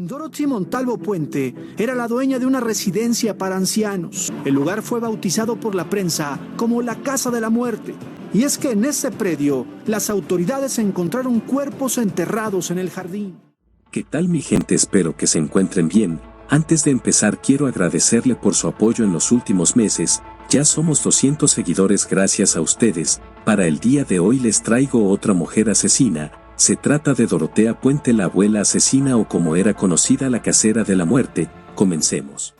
Dorothy Montalvo Puente era la dueña de una residencia para ancianos. El lugar fue bautizado por la prensa como la Casa de la Muerte. Y es que en ese predio, las autoridades encontraron cuerpos enterrados en el jardín. ¿Qué tal, mi gente? Espero que se encuentren bien. Antes de empezar, quiero agradecerle por su apoyo en los últimos meses. Ya somos 200 seguidores gracias a ustedes. Para el día de hoy les traigo otra mujer asesina. Se trata de Dorotea Puente, la abuela asesina, o como era conocida, la casera de la muerte. Comencemos.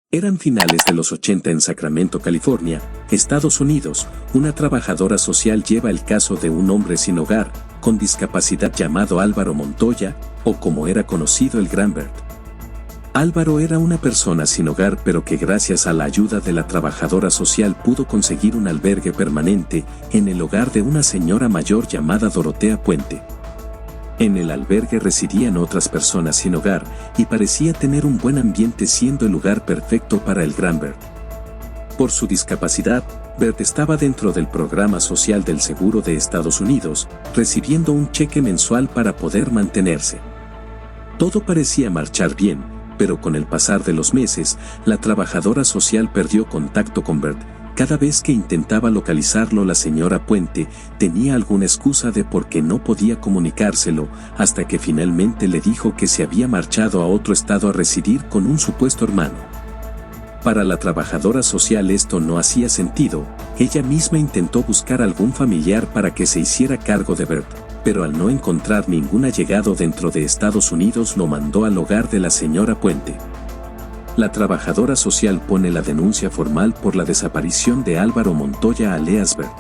Eran finales de los 80 en Sacramento, California, Estados Unidos. Una trabajadora social lleva el caso de un hombre sin hogar, con discapacidad llamado Álvaro Montoya, o como era conocido, el Gran Bert. Álvaro era una persona sin hogar, pero que gracias a la ayuda de la trabajadora social pudo conseguir un albergue permanente en el hogar de una señora mayor llamada Dorotea Puente. En el albergue residían otras personas sin hogar y parecía tener un buen ambiente, siendo el lugar perfecto para el Gran Bert. Por su discapacidad, Bert estaba dentro del programa social del Seguro de Estados Unidos, recibiendo un cheque mensual para poder mantenerse. Todo parecía marchar bien, pero con el pasar de los meses, la trabajadora social perdió contacto con Bert. Cada vez que intentaba localizarlo, la señora Puente tenía alguna excusa de por qué no podía comunicárselo, hasta que finalmente le dijo que se había marchado a otro estado a residir con un supuesto hermano. Para la trabajadora social esto no hacía sentido. Ella misma intentó buscar algún familiar para que se hiciera cargo de Bert, pero al no encontrar ningún allegado dentro de Estados Unidos, lo mandó al hogar de la señora Puente. La trabajadora social pone la denuncia formal por la desaparición de Álvaro Montoya alias Bert.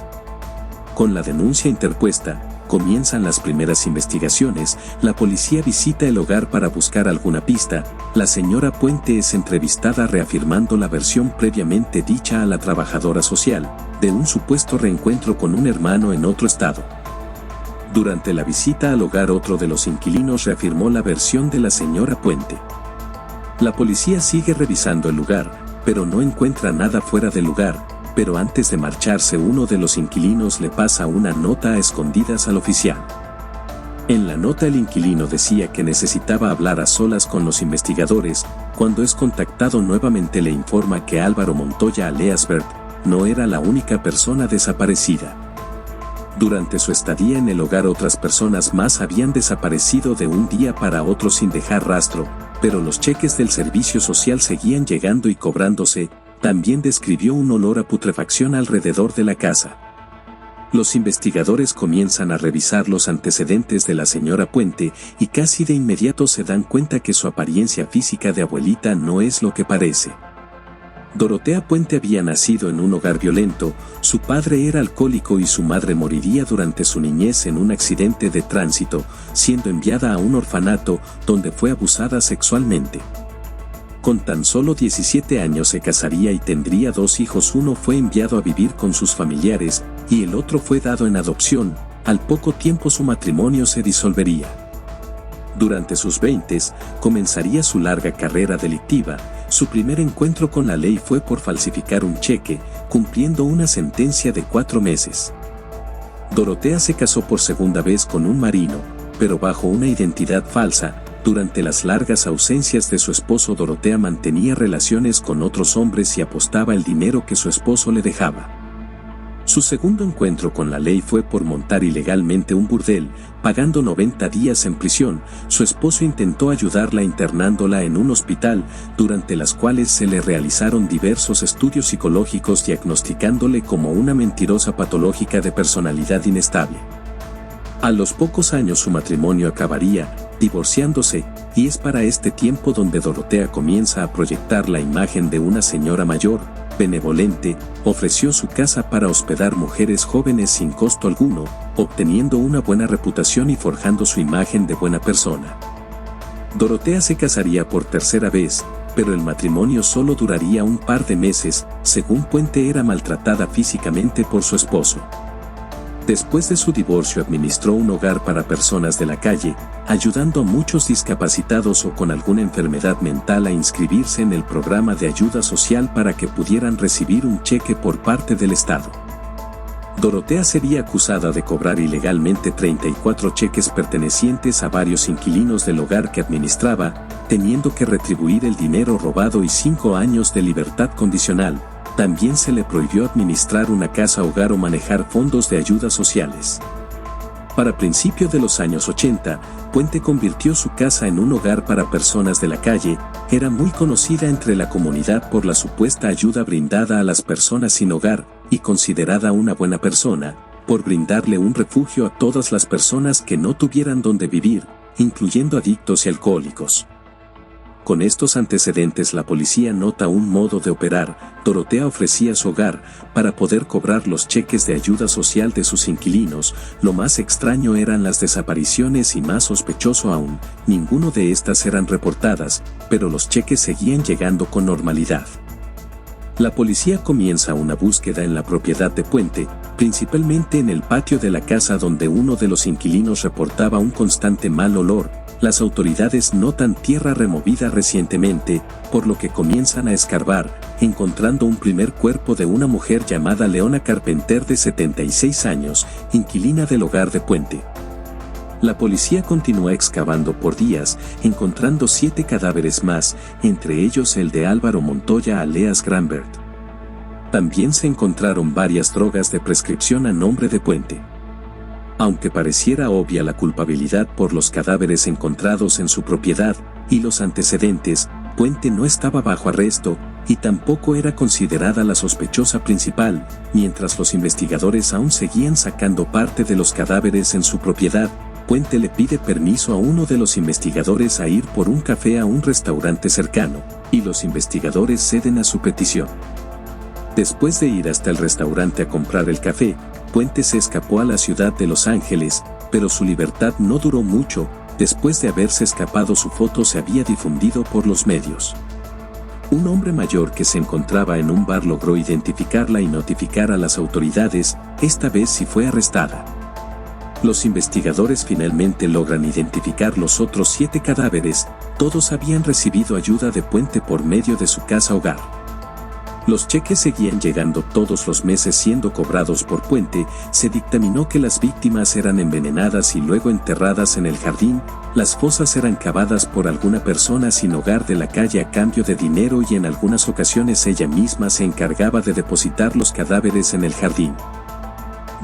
Con la denuncia interpuesta, comienzan las primeras investigaciones. La policía visita el hogar para buscar alguna pista. La señora Puente es entrevistada reafirmando la versión previamente dicha a la trabajadora social, de un supuesto reencuentro con un hermano en otro estado. Durante la visita al hogar, otro de los inquilinos reafirmó la versión de la señora Puente. La policía sigue revisando el lugar, pero no encuentra nada fuera del lugar, pero antes de marcharse, uno de los inquilinos le pasa una nota a escondidas al oficial. En la nota el inquilino decía que necesitaba hablar a solas con los investigadores. Cuando es contactado nuevamente, le informa que Álvaro Montoya alias Bert no era la única persona desaparecida. Durante su estadía en el hogar, otras personas más habían desaparecido de un día para otro sin dejar rastro, pero los cheques del servicio social seguían llegando y cobrándose. También describió un olor a putrefacción alrededor de la casa. Los investigadores comienzan a revisar los antecedentes de la señora Puente y casi de inmediato se dan cuenta que su apariencia física de abuelita no es lo que parece. Dorotea Puente había nacido en un hogar violento. Su padre era alcohólico y su madre moriría durante su niñez en un accidente de tránsito, siendo enviada a un orfanato donde fue abusada sexualmente. Con tan solo 17 años se casaría y tendría 2 hijos. Uno fue enviado a vivir con sus familiares y el otro fue dado en adopción. Al poco tiempo su matrimonio se disolvería. Durante sus 20s comenzaría su larga carrera delictiva. Su primer encuentro con la ley fue por falsificar un cheque, cumpliendo una sentencia de 4 meses. Dorotea se casó por segunda vez con un marino, pero bajo una identidad falsa. Durante las largas ausencias de su esposo, Dorotea mantenía relaciones con otros hombres y apostaba el dinero que su esposo le dejaba. Su segundo encuentro con la ley fue por montar ilegalmente un burdel, pagando 90 días en prisión. Su esposo intentó ayudarla internándola en un hospital, durante las cuales se le realizaron diversos estudios psicológicos diagnosticándole como una mentirosa patológica de personalidad inestable. A los pocos años su matrimonio acabaría, divorciándose, y es para este tiempo donde Dorotea comienza a proyectar la imagen de una señora mayor, benevolente. Ofreció su casa para hospedar mujeres jóvenes sin costo alguno, obteniendo una buena reputación y forjando su imagen de buena persona. Dorotea se casaría por tercera vez, pero el matrimonio solo duraría un par de meses. Según Puente, era maltratada físicamente por su esposo. Después de su divorcio administró un hogar para personas de la calle, ayudando a muchos discapacitados o con alguna enfermedad mental a inscribirse en el programa de ayuda social para que pudieran recibir un cheque por parte del Estado. Dorotea sería acusada de cobrar ilegalmente 34 cheques pertenecientes a varios inquilinos del hogar que administraba, teniendo que retribuir el dinero robado y 5 años de libertad condicional. También se le prohibió administrar una casa hogar o manejar fondos de ayudas sociales. Para principios de los años 80, Puente convirtió su casa en un hogar para personas de la calle. Era muy conocida entre la comunidad por la supuesta ayuda brindada a las personas sin hogar, y considerada una buena persona, por brindarle un refugio a todas las personas que no tuvieran donde vivir, incluyendo adictos y alcohólicos. Con estos antecedentes la policía nota un modo de operar. Dorotea ofrecía su hogar para poder cobrar los cheques de ayuda social de sus inquilinos. Lo más extraño eran las desapariciones y más sospechoso aún, ninguno de estas eran reportadas, pero los cheques seguían llegando con normalidad. La policía comienza una búsqueda en la propiedad de Puente, principalmente en el patio de la casa donde uno de los inquilinos reportaba un constante mal olor. Las autoridades notan tierra removida recientemente, por lo que comienzan a escarbar, encontrando un primer cuerpo de una mujer llamada Leona Carpenter de 76 años, inquilina del hogar de Puente. La policía continúa excavando por días, encontrando 7 cadáveres más, entre ellos el de Álvaro Montoya alias Grambert. También se encontraron varias drogas de prescripción a nombre de Puente. Aunque pareciera obvia la culpabilidad por los cadáveres encontrados en su propiedad y los antecedentes, Puente no estaba bajo arresto y tampoco era considerada la sospechosa principal, mientras los investigadores aún seguían sacando parte de los cadáveres en su propiedad. Puente le pide permiso a uno de los investigadores a ir por un café a un restaurante cercano, y los investigadores ceden a su petición. Después de ir hasta el restaurante a comprar el café, Puente se escapó a la ciudad de Los Ángeles, pero su libertad no duró mucho. Después de haberse escapado, su foto se había difundido por los medios. Un hombre mayor que se encontraba en un bar logró identificarla y notificar a las autoridades. Esta vez sí fue arrestada. Los investigadores finalmente logran identificar los otros 7 cadáveres. Todos habían recibido ayuda de Puente por medio de su casa hogar. Los cheques seguían llegando todos los meses siendo cobrados por Puente. Se dictaminó que las víctimas eran envenenadas y luego enterradas en el jardín. Las fosas eran cavadas por alguna persona sin hogar de la calle a cambio de dinero, y en algunas ocasiones ella misma se encargaba de depositar los cadáveres en el jardín.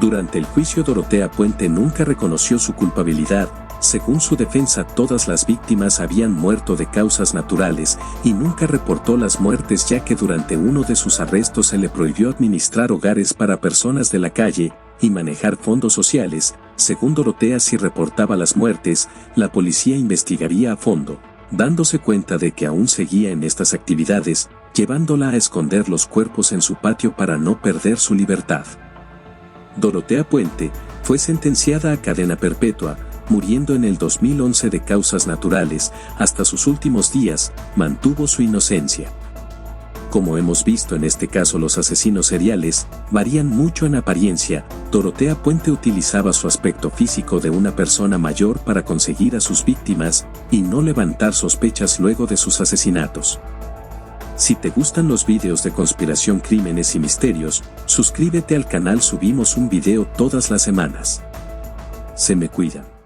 Durante el juicio, Dorotea Puente nunca reconoció su culpabilidad. Según su defensa, todas las víctimas habían muerto de causas naturales y nunca reportó las muertes, ya que durante uno de sus arrestos se le prohibió administrar hogares para personas de la calle y manejar fondos sociales. Según Dorotea, si reportaba las muertes, la policía investigaría a fondo, dándose cuenta de que aún seguía en estas actividades, llevándola a esconder los cuerpos en su patio para no perder su libertad. Dorotea Puente fue sentenciada a cadena perpetua, muriendo en el 2011 de causas naturales. Hasta sus últimos días, mantuvo su inocencia. Como hemos visto en este caso, los asesinos seriales varían mucho en apariencia. Dorotea Puente utilizaba su aspecto físico de una persona mayor para conseguir a sus víctimas y no levantar sospechas luego de sus asesinatos. Si te gustan los videos de conspiración, crímenes y misterios, suscríbete al canal, subimos un video todas las semanas. Se me cuidan.